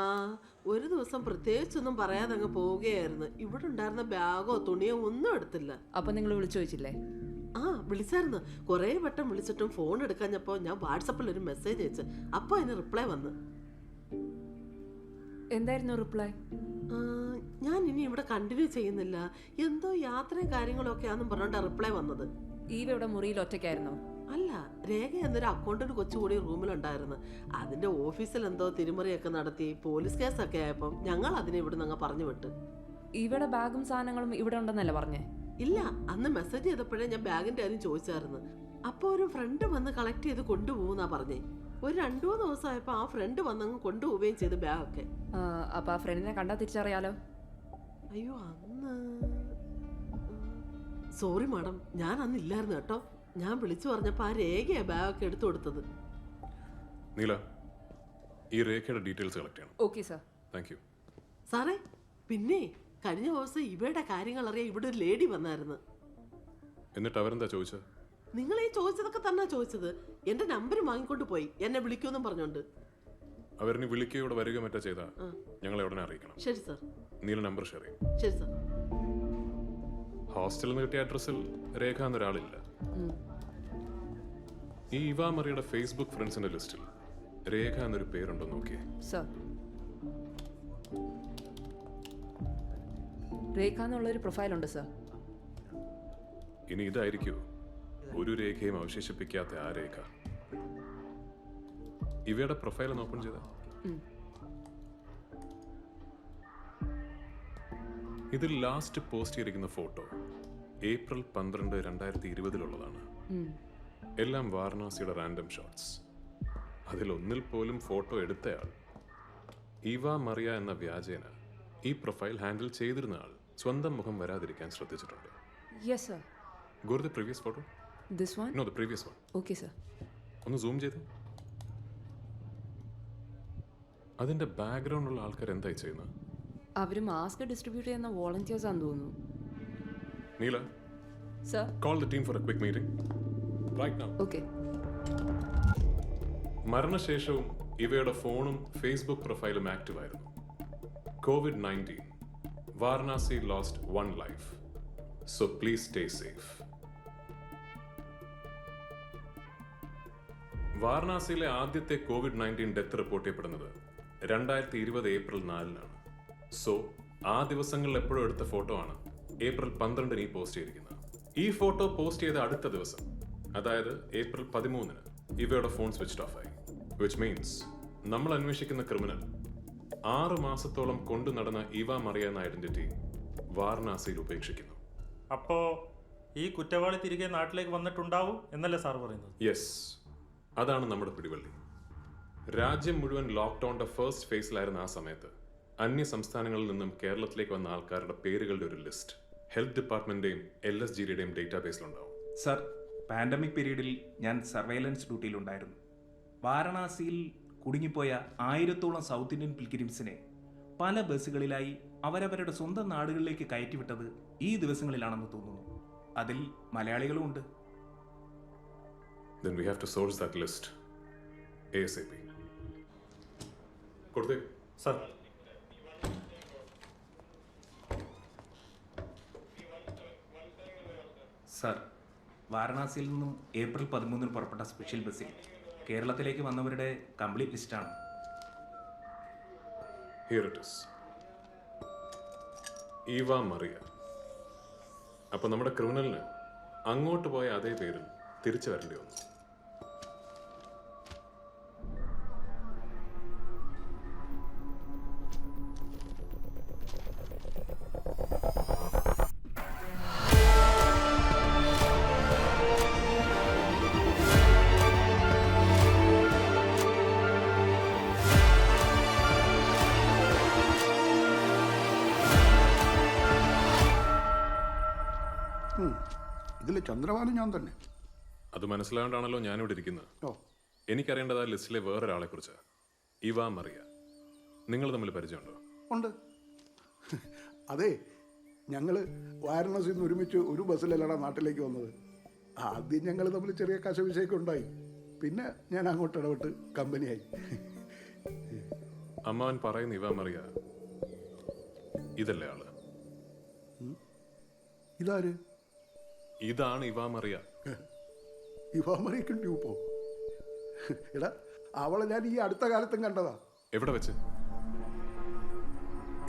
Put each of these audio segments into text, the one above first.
ആ ഒരു ദിവസം പ്രത്യേകിച്ചൊന്നും പറയാതെ അങ്ങ് പോവുകയായിരുന്നു. ഇവിടെ ഉണ്ടായിരുന്ന ബാഗോ തുണിയോ ഒന്നും എടുത്തില്ല. അപ്പൊ നിങ്ങൾ വിളിച്ചു ചോദിച്ചില്ലേ? ആ വിളിച്ചായിരുന്നു. കുറേ വട്ടം വിളിച്ചിട്ടും ഫോൺ എടുക്കാഞ്ഞപ്പോൾ ഞാൻ വാട്സപ്പിൽ ഒരു മെസ്സേജ് അയച്ചു. അപ്പോൾ അതിന് റിപ്ലൈ വന്ന്. എന്തായിരുന്നു റിപ്ലൈ? ആ, ഞാൻ ഇനി ഇവിടെ കണ്ടിന്യൂ ചെയ്യുന്നില്ല, എന്തോ യാത്രയും കാര്യങ്ങളും ഒക്കെ ആണെന്നും പറഞ്ഞോണ്ടാ റിപ്ലൈ വന്നത്. ഈവ ഇവിടെ മുറിയിൽ ഒറ്റയ്ക്കായിരുന്നോ? അല്ല, രേഖ എന്നൊരു അക്കൗണ്ടന്റ് കൊച്ചുകൂടി റൂമിലുണ്ടായിരുന്നു. അതിന്റെ ഓഫീസിൽ എന്തോ തിരിമറിയൊക്കെ നടത്തി പോലീസ് കേസൊക്കെ ആയപ്പം ഞങ്ങൾ അതിനെ ഇവിടെ നിന്ന് പറഞ്ഞു വിട്ട്. ഇവിടെ ബാഗും സാധനങ്ങളും ഇവിടെ ഉണ്ടെന്നല്ലേ പറഞ്ഞേ? ഇല്ല, അന്ന് മെസ്സേജ് ചെയ്തപ്പോഴേ ഞാൻ ബാഗിന്റെ കാര്യം ചോദിച്ചായിരുന്നു. അപ്പോൾ ഒരു ഫ്രണ്ട് വന്ന് കളക്ട് ചെയ്ത് കൊണ്ടുപോകുന്നാ പറഞ്ഞേ. ഒരു 2-3 ദിവസമായപ്പോ ആ ഫ്രണ്ട് വന്നങ്ങ് കൊണ്ടുപോവുകയും ചെയ്ത് ബാഗൊക്കെ. അപ്പൊ ആ ഫ്രണ്ടിനെ കണ്ടാ തിരിച്ചറിയാലോ? അയ്യോ, അന്ന് സോറി മാഡം, ഞാൻ അന്ന് ഇല്ലായിരുന്നു കേട്ടോ. ഞാൻ വിളിച്ചു പറഞ്ഞപ്പോൾ ആ രേഖയാ ബാഗൊക്കെ എടുത്തു കൊടുത്തത്. നീല, ഈ രേഖയുടെ ഡീറ്റെയിൽസ് കളക്ട് ചെയ്യണം. Okay sir. Thank you. സാറേ, പിന്നെ കഴിഞ്ഞ ദിവസം ഇവയുടെ കാര്യങ്ങൾ അറിയാൻ ഇവിടെ ഒരു ലേഡി വന്നായിരുന്നു. എന്നിട്ട് അവരെന്താ ചോദിച്ചത്? നിങ്ങൾ ഈ ചോദിച്ചതൊക്കെ തന്നെ ചോദിച്ചത്. എന്റെ നമ്പർ വാങ്ങിക്കൊണ്ട് പോയി, എന്നെ വിളിക്കുമെന്നും പറഞ്ഞോണ്ട്. അവരിനി വിളിക്കുകയോടെ വരിക മറ്റോ ചെയ്താൽ ഞങ്ങളെ ഉടനെ അറിയിക്കണം. ശരി സാർ. നീല നമ്പർ ഷെയർ ചെയ്യും. ശരി സാർ. ഹോസ്റ്റലിൽ നിന്ന് കിട്ടിയ അഡ്രസ്സിൽ രേഖ എന്നൊരാളില്ല. ഈ ഇവാ മറിയുടെ ഫേസ്ബുക്ക് ഫ്രണ്ട്സിന്റെ ലിസ്റ്റിൽ രേഖ എന്നൊരു പേരുണ്ടോ നോക്കിയേ. സാർ, രേഖ എന്നുള്ളൊരു പ്രൊഫൈലുണ്ട് സാർ. ഇനി ഇതായിരിക്കൂ ഒരു രേഖയും അവശേഷിപ്പിക്കാത്ത ആ രേഖ. ഇവയുടെ പ്രൊഫൈൽ ഒന്ന് ഓപ്പൺ ചെയ്ത ഇതിൽ ലാസ്റ്റ് പോസ്റ്റ് ചെയ്തിരിക്കുന്ന ഫോട്ടോ ഏപ്രിൽ 12, 2020 എല്ലാം വാരണാസിയുടെ റാൻഡം ഷോട്ട്സ്. അതിലൊന്നിൽ പോലും ഫോട്ടോ എടുത്തയാൾ ഇവ മറിയ എന്ന വ്യാജേന ഈ പ്രൊഫൈൽ ഹാൻഡിൽ ചെയ്തിരുന്ന ആൾ സ്വന്തം മുഖം വരാതിരിക്കാൻ ശ്രദ്ധിച്ചിട്ടുണ്ട്. Yes sir. Go to the previous photo. This one? No, the previous one. Okay sir. ഒന്ന് സൂം ചെയ്ത്. അതിന്റെ ബാക്ക്ഗ്രൗണ്ട് ഉള്ള ആൾക്കാർ എന്തായി ചെയ്യുന്നത്? അവര് മാസ്ക് ഡിസ്ട്രിബ്യൂട്ട് ചെയ്യുന്ന വോളണ്ടിയേഴ്സ് ആണെന്ന് തോന്നുന്നു. Neela, sir. call the team for a quick meeting right now. Okay. മരണശേഷവും ഇവയുടെ ഫോണും ഫേസ്ബുക്ക് പ്രൊഫൈലും ആക്റ്റീവ് ആയിരുന്നു. COVID-19, Varanasi lost 1 life. So please stay safe. വാരണാസിയിലെ ആദ്യത്തെ COVID-19 ഡെത്ത് റിപ്പോർട്ട് ചെയ്യപ്പെടുന്നത് 2020 ഏപ്രിൽ 4 സോ ആ ദിവസങ്ങളിൽ എപ്പോഴും എടുത്ത ഫോട്ടോ ആണ് ഏപ്രിൽ 12 ഈ പോസ്റ്റ് ചെയ്തിരിക്കുന്നത്. ഈ ഫോട്ടോ പോസ്റ്റ് ചെയ്ത അടുത്ത ദിവസം, അതായത് ഏപ്രിൽ 13 ഇവയുടെ ഫോൺ സ്വിച്ച് ഓഫ് ആയി. വിച്ച് മീൻസ് നമ്മൾ അന്വേഷിക്കുന്ന ക്രിമിനൽ 6 മാസത്തോളം കൊണ്ടു നടന്ന ഇവ മറിയ എന്ന ഐഡന്റിറ്റി വാരണാസിയിൽ ഉപേക്ഷിക്കുന്നു. അപ്പോ ഈ കുറ്റവാളി തിരികെ നാട്ടിലേക്ക് വന്നിട്ടുണ്ടാവും എന്നല്ലേ സാർ പറയുന്നത്? യെസ്, അതാണ് നമ്മുടെ പിടിവള്ളി. രാജ്യം മുഴുവൻ ലോക്ക്ഡൌണിന്റെ ഫസ്റ്റ് ഫേസിലായിരുന്ന ആ സമയത്ത് അന്യ സംസ്ഥാനങ്ങളിൽ നിന്നും കേരളത്തിലേക്ക് വന്ന ആൾക്കാരുടെ പേരുകളുടെ ഒരു ലിസ്റ്റ് ഹെൽത്ത് ഡിപ്പാർട്ട്മെന്റിന്റെയും LSGDയുടെയും ഡേറ്റാബേസിലുണ്ടാവും. സർ, പാൻഡമിക് പീരീഡിൽ ഞാൻ സർവൈലൻസ് ഡ്യൂട്ടിയിലുണ്ടായിരുന്നു. വാരണാസിയിൽ കുടുങ്ങിപ്പോയ 1000-ഓളം സൗത്ത് ഇന്ത്യൻ പിൽഗ്രിംസിനെ പല ബസ്സുകളിലായി അവരവരുടെ സ്വന്തം നാടുകളിലേക്ക് കയറ്റിവിട്ടത് ഈ ദിവസങ്ങളിലാണെന്ന് തോന്നുന്നു. അതിൽ മലയാളികളും ഉണ്ട്. Then we have to source that list ASAP. കൊടുത്തേ. സാർ, സർ, വാരണാസിയിൽ നിന്നും ഏപ്രിൽ 13 പുറപ്പെട്ട സ്പെഷ്യൽ ബസ്സിൽ കേരളത്തിലേക്ക് വന്നവരുടെ കംപ്ലീറ്റ് ലിസ്റ്റാണ്. Here it is. ഇവ മറിയ. അപ്പൊ നമ്മുടെ ക്രിമിനലിന് അങ്ങോട്ട് പോയ അതേ പേരിൽ തിരിച്ചു വരേണ്ടി വന്നു. ഇതിൽ ചന്ദ്രവാനും ഞാൻ തന്നെ. അത് മനസ്സിലായോണ്ടാണല്ലോ ഞാനിവിടെ ഇരിക്കുന്നത്. ഓ, എനിക്കറിയേണ്ടത് ആ ലിസ്റ്റിലെ വേറൊരാളെ കുറിച്ച്. ഇവ മറിയ. നിങ്ങൾ തമ്മിൽ പരിചയമുണ്ടോ? ഉണ്ട്. അതെ, ഞങ്ങൾ വാരണാസിയിൽ നിന്ന് ഒരുമിച്ച് ഒരു ബസ്സിലല്ലടാ നാട്ടിലേക്ക് വന്നത്. ആദ്യം ഞങ്ങൾ തമ്മിൽ ചെറിയ കശവിശയൊക്കെ ഉണ്ടായി. പിന്നെ ഞാൻ അങ്ങോട്ട് ഇടപെട്ട് കമ്പനിയായി. അമ്മാവൻ പറയുന്ന ഇവ മറിയ ഇതല്ലേ ആള്? ഇതാര്? ഇതാണ് ഇവ മറിയ. ഇവാമറിയക്കും ട്യൂപ്പോ? എടാ, അവളെ ഞാൻ ഈ അടുത്ത കാലത്തും കണ്ടതാ. എവിടെ വെച്ച്?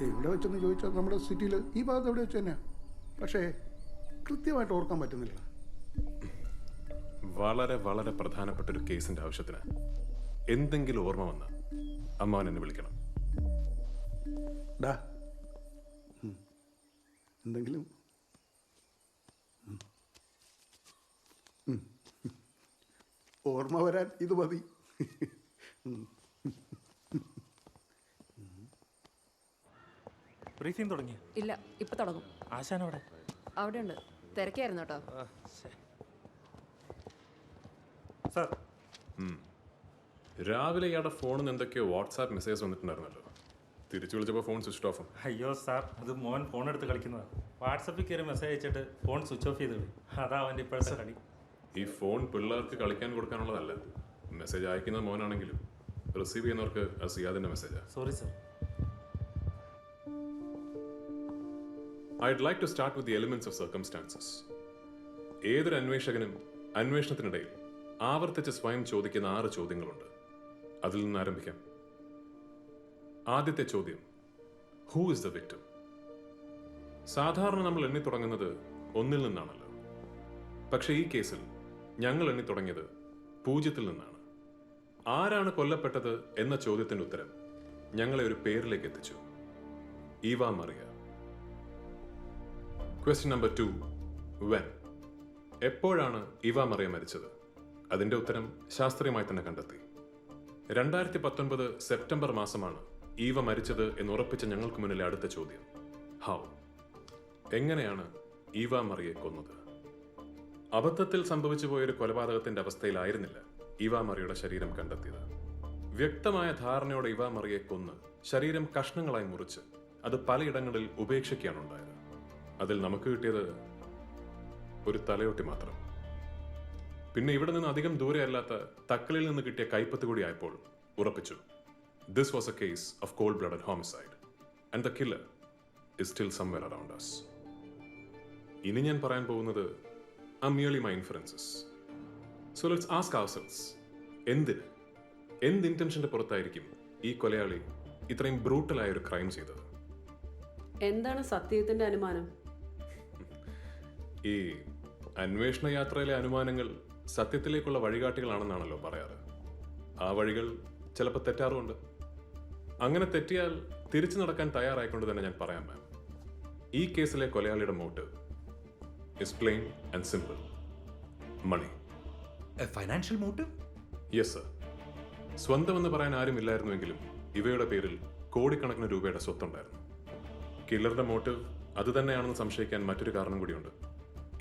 എവിടെ വെച്ചെന്ന് ചോദിച്ചാൽ നമ്മുടെ സിറ്റിയിൽ ഈ ഭാഗത്ത് എവിടെ വെച്ച് തന്നെയാ. പക്ഷേ കൃത്യമായിട്ട് ഓർക്കാൻ പറ്റുന്നില്ല. വളരെ വളരെ പ്രധാനപ്പെട്ട ഒരു കേസിന്റെ ആവശ്യത്തിന് എന്തെങ്കിലും ഓർമ്മ വന്ന അമ്മാവൻ എന്നെ വിളിക്കണം. ഡാ, എന്തെങ്കിലും ഓർമ്മ വരാൻ ഇത് മതി. ബ്രീഫിംഗ് തുടങ്ങി. ഇല്ല, ഇപ്പൊ തുടങ്ങും. ആശാൻ അവിടെ? അവിടെ ഉണ്ട്. തിരക്കായിരുന്നു കേട്ടോ. സാർ, രാവിലെ ഇയാളുടെ ഫോണിൽ നിന്ന് എന്തൊക്കെയോ വാട്സാപ്പ് മെസ്സേജ് വന്നിട്ടുണ്ടായിരുന്നല്ലോ. തിരിച്ചു വിളിച്ചപ്പോൾ ഫോൺ സ്വിച്ച് ഓഫ്. അയ്യോ സാർ, അത് മോൻ ഫോൺ എടുത്ത് കളിക്കുന്നതാണ്. വാട്സപ്പിൽ കയറി മെസ്സേജ് അയച്ചിട്ട് ഫോൺ സ്വിച്ച് ഓഫ് ചെയ്ത് കളി. അതാ അവൻ്റെ ഇപ്പോഴത്തെ കളി. ഈ ഫോൺ പിള്ളേർക്ക് കളിക്കാൻ കൊടുക്കാനുള്ളതല്ല. മെസ്സേജ് അയക്കുന്ന മോനാണെങ്കിലും റിസീവ് ചെയ്യുന്നവർക്ക് അത് സിയാദിന്റെ മെസ്സേജാണ്. Sorry sir. I'd like to start with the elements of circumstances. ഏതൊരു അന്വേഷകനും അന്വേഷണത്തിനിടയിൽ ആവർത്തിച്ച് സ്വയം ചോദിക്കുന്ന 6 ചോദ്യങ്ങളുണ്ട്. അതിൽ നിന്ന് ആരംഭിക്കാം. ആദ്യത്തെ ചോദ്യം, ഹൂ ഇസ് ദ വിക്ടിം? സാധാരണ നമ്മൾ എണ്ണി തുടങ്ങുന്നത് 1 നിന്നാണല്ലോ. പക്ഷേ ഈ കേസിൽ ഞങ്ങൾ എണ്ണി തുടങ്ങിയത് 0 നിന്നാണ്. ആരാണ് കൊല്ലപ്പെട്ടത് എന്ന ചോദ്യത്തിന്റെ ഉത്തരം ഞങ്ങളെ ഒരു പേരിലേക്ക് എത്തിച്ചു. Eva Maria. Question number 2, when? എപ്പോഴാണ് ഇവ മറിയ മരിച്ചത്? അതിന്റെ ഉത്തരം ശാസ്ത്രീയമായി തന്നെ കണ്ടെത്തി. 2019 സെപ്റ്റംബർ മാസമാണ് ഈവ മരിച്ചത് എന്ന് ഉറപ്പിച്ച ഞങ്ങൾക്ക് മുന്നിലെ അടുത്ത ചോദ്യം, ഹൗ? എങ്ങനെയാണ് ഈവ മറിയെ കൊന്നത്? അബദ്ധത്തിൽ സംഭവിച്ചു പോയൊരു കൊലപാതകത്തിന്റെ അവസ്ഥയിലായിരുന്നില്ല ഈവ മറിയുടെ ശരീരം കണ്ടെത്തിയത്. വ്യക്തമായ ധാരണയോടെ ഈവ മറിയെ കൊന്ന് ശരീരം കഷ്ണങ്ങളായി മുറിച്ച് അത് പലയിടങ്ങളിൽ ഉപേക്ഷിക്കുകയാണ് ഉണ്ടായത്. അതിൽ നമുക്ക് കിട്ടിയത് ഒരു തലയോട്ടി മാത്രം. പിന്നെ ഇവിടെ നിന്ന് അധികം ദൂരെ അല്ലാത്ത തക്കളിൽ നിന്ന് കിട്ടിയ കൈപ്പത്ത് കൂടി ആയപ്പോൾ ഉറപ്പിച്ചു, this was A case of cold blooded homicide and the killer is still somewhere around us. ഇനി ഞാൻ പറയാൻ പോകുന്നത് are merely my inferences. So let's ask ourselves, എന്ത് ഇന്റൻഷന്റെ പുറത്തായിരിക്കും ഈ കൊലയാളി ഇത്രയും ബ്രൂട്ടലായ ഒരു ക്രൈം ചെയ്തത്? എന്താണ് സത്യത്തിന്റെ അനുമാനം? ഈ അന്വേഷണ യാത്രയിലെ അനുമാനങ്ങൾ സത്യത്തിലേക്കുള്ള വഴികാട്ടികളാണെന്നാണല്ലോ പറയാറ്. ആ വഴികൾ ചിലപ്പോൾ തെറ്റാറുമുണ്ട്. അങ്ങനെ തെറ്റിയാൽ തിരിച്ചു നടക്കാൻ തയ്യാറായിക്കൊണ്ട് തന്നെ ഞാൻ പറയാം മാം, ഈ കേസിലെ കൊലയാളിയുടെ motive is plain and simple, money. Financial motive? Yes sir. സ്വന്തമെന്ന് പറയാൻ ആരും ഇല്ലായിരുന്നുവെങ്കിലും ഇവയുടെ പേരിൽ കോടിക്കണക്കിന് രൂപയുടെ സ്വത്തുണ്ടായിരുന്നു. കില്ലറുടെ മോട്ടീവ് അത് തന്നെയാണെന്ന് സംശയിക്കാൻ മറ്റൊരു കാരണം കൂടിയുണ്ട്.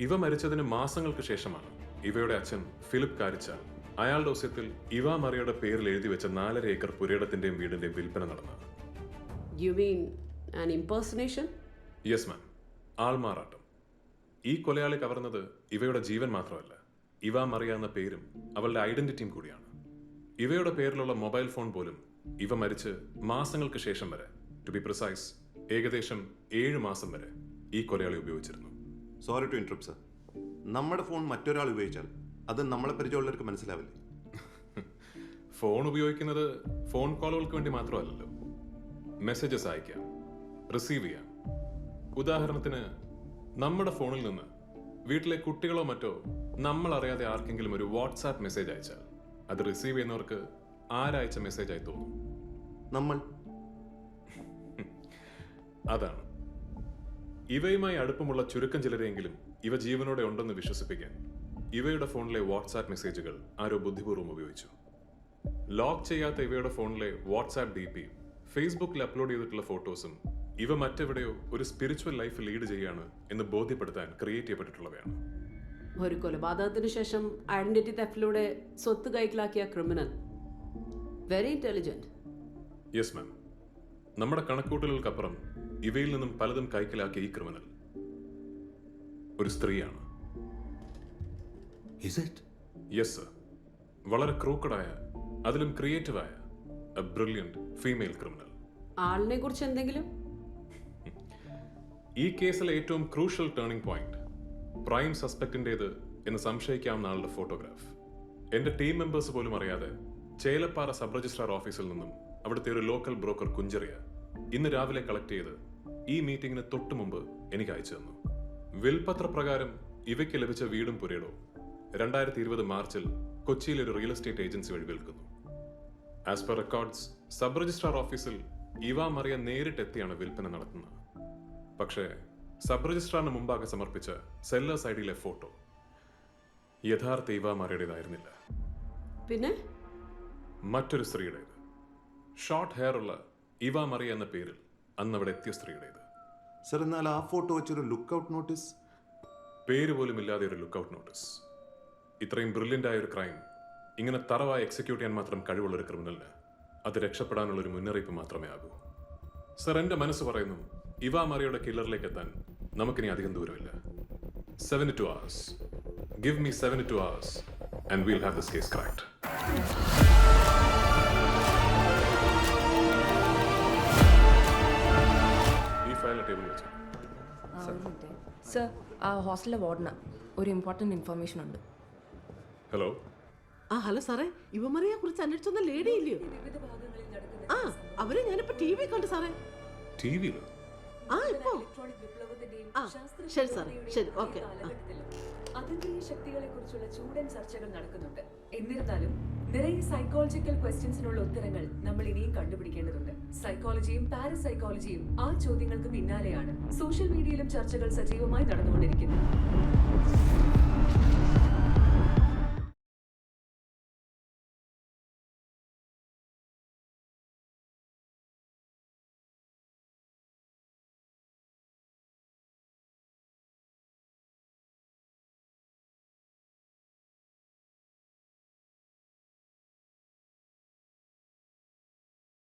ഇവ മരിച്ചതിന് മാസങ്ങൾക്ക് ശേഷമാണ് ഇവയുടെ അച്ഛൻ ഫിലിപ്പ് കാരിച്ചാൽ അയാളുടെ ഒസ്യത്തിൽ ഇവ മറിയയുടെ പേരിൽ എഴുതി വെച്ച 4.5 ഏക്കർ പുരയിടത്തിന്റെയും വീടിന്റെയും വിൽപ്പന നടന്നത്. You mean an impersonation? Yes ma'am, ആൾമാറാട്ടം. ഈ കൊലയാളി കവർന്നത് ഇവയുടെ ജീവൻ മാത്രമല്ല, ഇവ മറിയ എന്ന പേരും അവളുടെ ഐഡന്റിറ്റിയും കൂടിയാണ്. ഇവയുടെ പേരിലുള്ള മൊബൈൽ ഫോൺ പോലും ഇവ മരിച്ച് മാസങ്ങൾക്ക് ശേഷം വരെ, ടു ബി പ്രിസൈസ് ഏകദേശം 7 മാസം വരെ ഈ കൊലയാളി ഉപയോഗിച്ചിരുന്നു. Sorry to interrupt sir. നമ്മുടെ ഫോൺ മറ്റൊരാൾ ഉപയോഗിച്ചാൽ അത് നമ്മളെ പരിചയമുള്ളവർക്ക് മനസ്സിലാവില്ലേ? ഫോൺ ഉപയോഗിക്കുന്നത് ഫോൺ കോളുകൾക്ക് വേണ്ടി മാത്രമല്ലല്ലോ. മെസ്സേജസ് അയക്കാം, റിസീവ് ചെയ്യാം. ഉദാഹരണത്തിന് നമ്മുടെ ഫോണിൽ നിന്ന് വീട്ടിലെ കുട്ടികളോ മറ്റോ നമ്മൾ അറിയാതെ ആർക്കെങ്കിലും ഒരു വാട്സാപ്പ് മെസ്സേജ് അയച്ചാൽ അത് റിസീവ് ചെയ്യുന്നവർക്ക് ആരയച്ച മെസ്സേജായി തോന്നും? നമ്മൾ. അതാണ്. ഇവയുമായി അടുപ്പമുള്ള ചുരുക്കം ചിലരെങ്കിലും ഇവ ജീവനോടെ ഉണ്ടെന്ന് വിശ്വസിപ്പിക്കാൻ ഇവയുടെ ഫോണിലെ വാട്സാപ്പ് മെസ്സേജുകൾ ആരോ ബുദ്ധിപൂർവ്വം ഉപയോഗിച്ചു. ലോക്ക് ചെയ്യാത്ത ഇവയുടെ ഫോണിലെ വാട്സാപ്പ് DP, ഫേസ്ബുക്കിൽ അപ്ലോഡ് ചെയ്തിട്ടുള്ള ഫോട്ടോസും ഇവ മറ്റെവിടെയോ ഒരു സ്പിരിച്വൽ ലൈഫ് ലീഡ് ചെയ്യാണ് എന്ന് ബോധ്യപ്പെടുത്താൻ ക്രിയേറ്റ് ചെയ്യപ്പെട്ടിട്ടുള്ളവയാണ്. ഒരു കൊലപാതകത്തിന് ശേഷം ഐഡന്റിറ്റി തെഫ്റ്റിലൂടെ സ്വത്ത് കൈക്കലാക്കിയ criminal. Very intelligent. Yes ma'am. നമ്മുടെ കണക്കൂട്ടലുകൾക്കപ്പുറം ഇവയിൽ നിന്നും പലതും കൈക്കലാക്കിയ ഈ ക്രിമിനൽ ഒരു സ്ത്രീയാണ്. Is it? Yes sir. വളരെ ക്രൂക്കഡായ, അതിലും ക്രിയേറ്റീവായ, എ ബ്രില്യൻറ്റ് ഫീമെയിൽ ക്രിമിനൽ. ആളിനെ കുറിച്ച് എന്തെങ്കിലും? ഈ കേസിലെ ഏറ്റവും ക്രൂഷ്യൽ ടേണിംഗ് പോയിന്റ് പ്രൈം സസ്പെക്റ്റിൻ്റേത് എന്ന് സംശയിക്കാവുന്ന ആളുടെ ഫോട്ടോഗ്രാഫ് എൻ്റെ ടീം മെമ്പേഴ്സ് പോലും അറിയാതെ ചേലപ്പാറ സബ് രജിസ്ട്രാർ ഓഫീസിൽ നിന്നും അവിടുത്തെ ഒരു ലോക്കൽ ബ്രോക്കർ കുഞ്ചറിയ ഇന്ന് രാവിലെ കളക്ട് ചെയ്ത് ഈ മീറ്റിംഗിന് തൊട്ടു മുമ്പ് എനിക്ക് അയച്ചു തന്നു. വിൽപത്ര പ്രകാരം ഇവയ്ക്ക് ലഭിച്ച വീടും പുരയിടവും 2020 മാർച്ചിൽ കൊച്ചിയിൽ ഒരു റിയൽ എസ്റ്റേറ്റ് ഏജൻസി വഴി വിൽക്കുന്നു. As per records sub registrar ഓഫീസിൽ ഇവ മറിയ നേരിട്ടെത്തിയാണ് വിൽപ്പന നടത്തുന്നത്. പക്ഷേ സബ് രജിസ്ട്രാറിന് മുമ്പാകെ സമർപ്പിച്ച സെല്ലേഴ്സ് ഐഡിയിലെ ഫോട്ടോ യഥാർത്ഥ ഇവ മറിയുടേതായിരുന്നില്ല, പിന്നെ മറ്റൊരു സ്ത്രീയുടേത്. ഷോർട്ട് ഹെയർ ഉള്ള ഇവ മറിയ എന്ന പേരിൽ അന്ന് അവിടെ എത്തിയ സ്ത്രീയുടേത്. സർ, എന്നാൽ ആ ഫോട്ടോ വെച്ചൊരു ലുക്കൗട്ട് നോട്ടീസ്? പേര് പോലും ഇല്ലാതെ ഒരു ലുക്കൗട്ട് നോട്ടീസ്. ഇത്രയും ബ്രില്യൻ്റ് ആയ ഒരു ക്രൈം ഇങ്ങനെ തറവായി എക്സിക്യൂട്ട് ചെയ്യാൻ മാത്രം കഴിവുള്ള ഒരു ക്രിമിനലിന് അത് രക്ഷപ്പെടാനുള്ള ഒരു മുന്നറിയിപ്പ് മാത്രമേ ആകൂ. സർ, എൻ്റെ മനസ്സ് പറയുന്നു ഇവ മറിയയുടെ കില്ലറിലേക്ക് എത്താൻ നമുക്കിനി അധികം ദൂരമില്ല. 72 hours. Give me 72 hours and we'll have this case cracked. ഈ ഫയൽ ടേബിൾ വെച്ചു. സർ, ആ ഹോസ്റ്റലിലെ വാർഡന ഒരു ഇമ്പോർട്ടൻറ്റ് ഇൻഫർമേഷൻ ഉണ്ട്. ഹലോ. ഹലോ സാറേ, യുവമറിയെ കുറിച്ച് അന്വേഷിച്ചൊന്ന ലേഡി ഇല്ലയോ? അവരെ ഞാനിപ്പോ ടി വി കണ്ടു സാറേ. ടി വിയിൽ? ഇപ്പോ ശരി സാറേ, ശരി, ഓക്കെ. അതീന്ദ്രിയ ശക്തികളെ കുറിച്ചുള്ള ചൂടൻ ചർച്ചകൾ നടക്കുന്നുണ്ട്. എന്നിരുന്നാലും നിറയെ സൈക്കോളജിക്കൽ ക്വസ്റ്റ്യൻസിനുള്ള ഉത്തരങ്ങൾ നമ്മൾ ഇനിയും കണ്ടുപിടിക്കേണ്ടതുണ്ട്. സൈക്കോളജിയും പാരസൈക്കോളജിയും ആ ചോദ്യങ്ങൾക്ക് പിന്നാലെയാണ് സോഷ്യൽ മീഡിയയിലും ചർച്ചകൾ സജീവമായി നടന്നുകൊണ്ടിരിക്കുന്നത്.